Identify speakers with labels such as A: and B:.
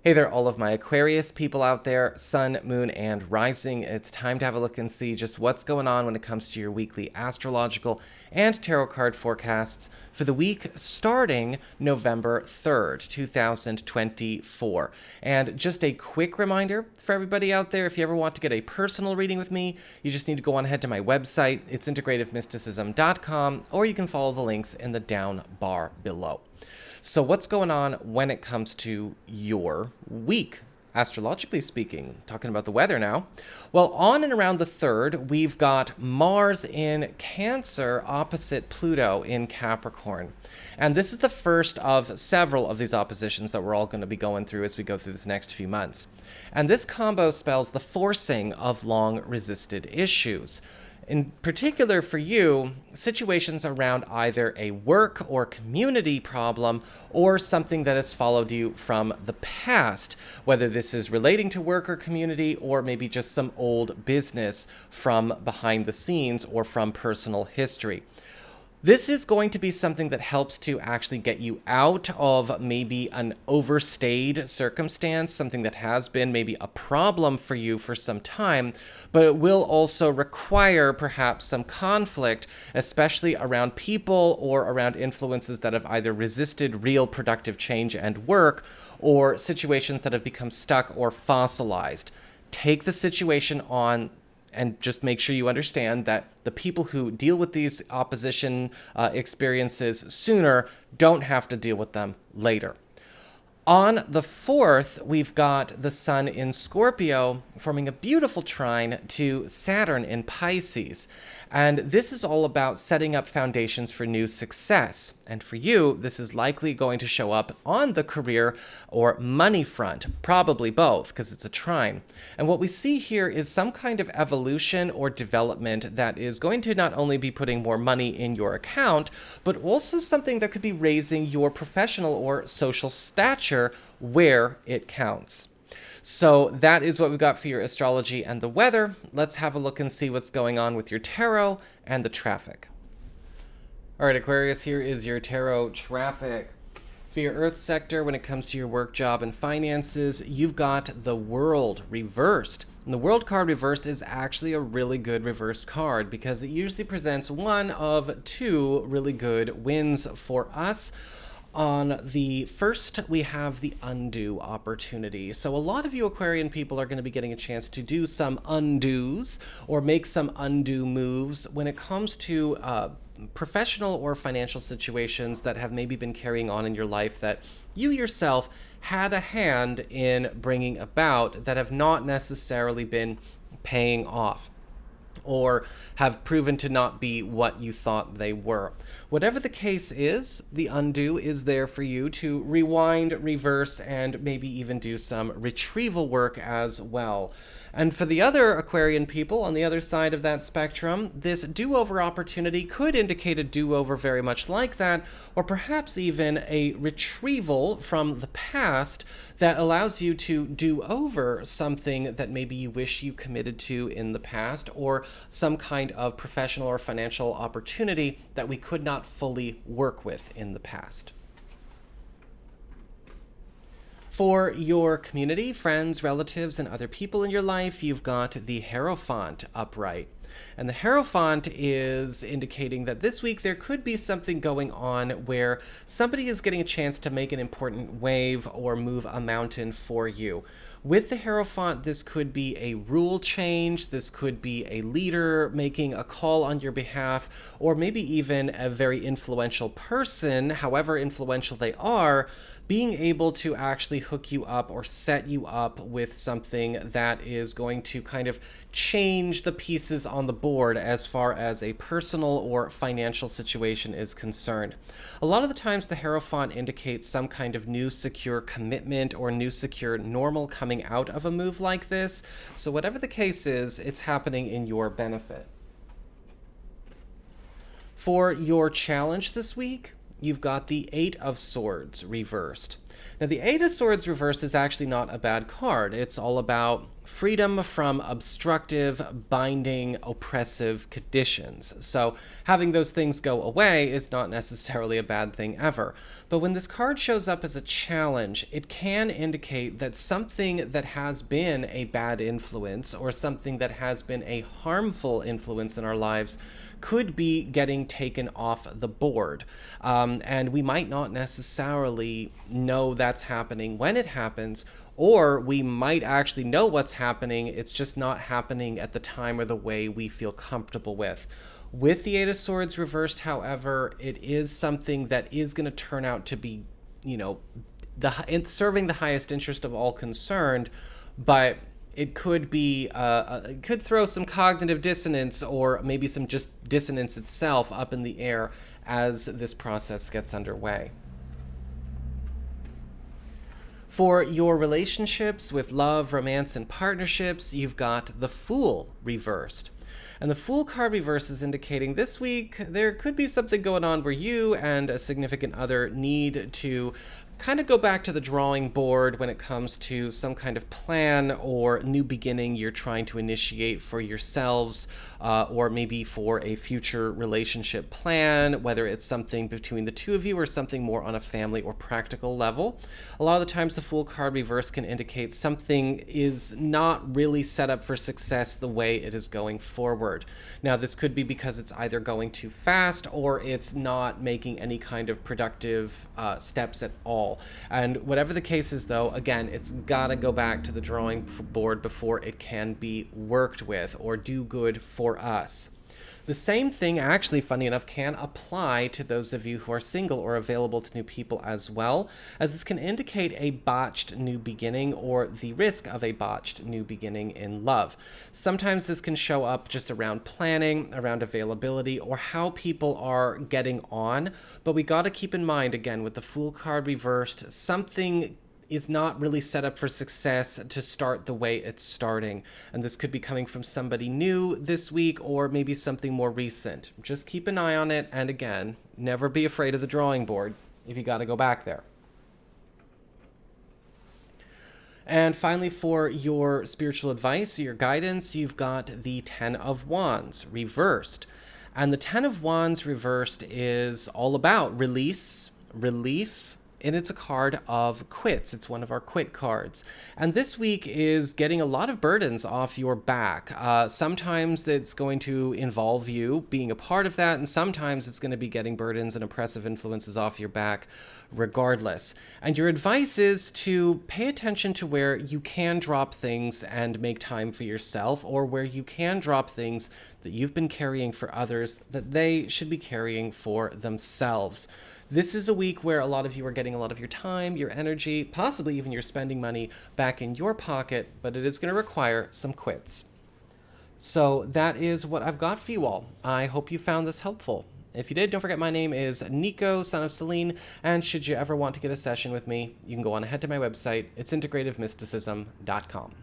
A: Hey there, all of my Aquarius people out there, Sun, Moon, and Rising. It's time to have a look and see just what's going on when it comes to your weekly astrological and tarot card forecasts for the week starting November 3rd, 2024. And just a quick reminder for everybody out there, if you ever want to get a personal reading with me, you just need to go on ahead to my website. It's integrativemysticism.com, or you can follow the links in the down bar below. So what's going on when it comes to your week, astrologically speaking? Talking about the weather now. Well, on and around the 3rd, we've got Mars in Cancer opposite Pluto in Capricorn. And this is the first of several of these oppositions that we're all going to be going through as we go through this next few months. And this combo spells the forcing of long-resisted issues. In particular for you, situations around either a work or community problem or something that has followed you from the past, whether this is relating to work or community or maybe just some old business from behind the scenes or from personal history. This is going to be something that helps to actually get you out of maybe an overstayed circumstance, something that has been maybe a problem for you for some time, but it will also require perhaps some conflict, especially around people or around influences that have either resisted real productive change and work or situations that have become stuck or fossilized. Take the situation on and just make sure you understand that the people who deal with these opposition experiences sooner don't have to deal with them later. On the 4th, we've got the Sun in Scorpio forming a beautiful trine to Saturn in Pisces. And this is all about setting up foundations for new success. And for you, this is likely going to show up on the career or money front, probably both, because it's a trine. And what we see here is some kind of evolution or development that is going to not only be putting more money in your account, but also something that could be raising your professional or social stature where it counts. So that is what we've got for your astrology and the weather. Let's have a look and see what's going on with your tarot and the traffic. All right, Aquarius, here is your tarot traffic. For your earth sector, when it comes to your work, job, and finances, you've got the World reversed. And the World card reversed is actually a really good reversed card because it usually presents one of two really good wins for us. On the 1st, we have the undo opportunity. So a lot of you Aquarian people are going to be getting a chance to do some undos or make some undo moves when it comes to professional or financial situations that have maybe been carrying on in your life that you yourself had a hand in bringing about that have not necessarily been paying off or have proven to not be what you thought they were. Whatever the case is, the undo is there for you to rewind, reverse, and maybe even do some retrieval work as well. And for the other Aquarian people on the other side of that spectrum, this do-over opportunity could indicate a do-over very much like that, or perhaps even a retrieval from the past that allows you to do over something that maybe you wish you committed to in the past, or some kind of professional or financial opportunity that we could not fully work with in the past. For your community, friends, relatives, and other people in your life, you've got the Hierophant upright. And the Hierophant is indicating that this week there could be something going on where somebody is getting a chance to make an important wave or move a mountain for you. With the Hierophant, this could be a rule change, this could be a leader making a call on your behalf, or maybe even a very influential person, however influential they are, being able to actually hook you up or set you up with something that is going to kind of change the pieces on the board as far as a personal or financial situation is concerned. A lot of the times the Hierophant indicates some kind of new secure commitment or new secure normal coming out of a move like this. So whatever the case is, it's happening in your benefit. For your challenge this week, you've got the 8 of Swords reversed. Now, the Eight of Swords reversed is actually not a bad card. It's all about freedom from obstructive, binding, oppressive conditions. So having those things go away is not necessarily a bad thing ever. But when this card shows up as a challenge, it can indicate that something that has been a bad influence or something that has been a harmful influence in our lives could be getting taken off the board. And we might not necessarily know that's happening when it happens, or we might actually know what's happening. It's just not happening at the time or the way we feel comfortable with. With the Eight of Swords reversed, however, it is something that is going to turn out to be, serving the highest interest of all concerned, but it could be, it could throw some cognitive dissonance or maybe some just dissonance itself up in the air as this process gets underway. For your relationships with love, romance, and partnerships, you've got the Fool reversed. And the Fool card reverse is indicating this week there could be something going on where you and a significant other need to kind of go back to the drawing board when it comes to some kind of plan or new beginning you're trying to initiate for yourselves, or maybe for a future relationship plan, whether it's something between the two of you or something more on a family or practical level. A lot of the times the Fool card reverse can indicate something is not really set up for success the way it is going forward. Now, this could be because it's either going too fast or it's not making any kind of productive steps at all. And whatever the case is, though, again, it's got to go back to the drawing board before it can be worked with or do good for us. The same thing, actually, funny enough, can apply to those of you who are single or available to new people as well, as this can indicate a botched new beginning or the risk of a botched new beginning in love. Sometimes this can show up just around planning, around availability, or how people are getting on, but we got to keep in mind, again, with the Fool card reversed, something is not really set up for success to start the way it's starting. And this could be coming from somebody new this week or maybe something more recent. Just keep an eye on it. And again, never be afraid of the drawing board if you got to go back there. And finally, for your spiritual advice, your guidance, you've got the Ten of Wands reversed. And the Ten of Wands reversed is all about release, relief, and it's a card of quits. It's one of our quit cards. And this week is getting a lot of burdens off your back. Sometimes it's going to involve you being a part of that, and sometimes it's going to be getting burdens and oppressive influences off your back regardless. And your advice is to pay attention to where you can drop things and make time for yourself, or where you can drop things that you've been carrying for others that they should be carrying for themselves. This is a week where a lot of you are getting a lot of your time, your energy, possibly even your spending money back in your pocket, but it is going to require some quits. So that is what I've got for you all. I hope you found this helpful. If you did, don't forget my name is Nico, son of Celine, and should you ever want to get a session with me, you can go on ahead to my website. It's integrativemysticism.com.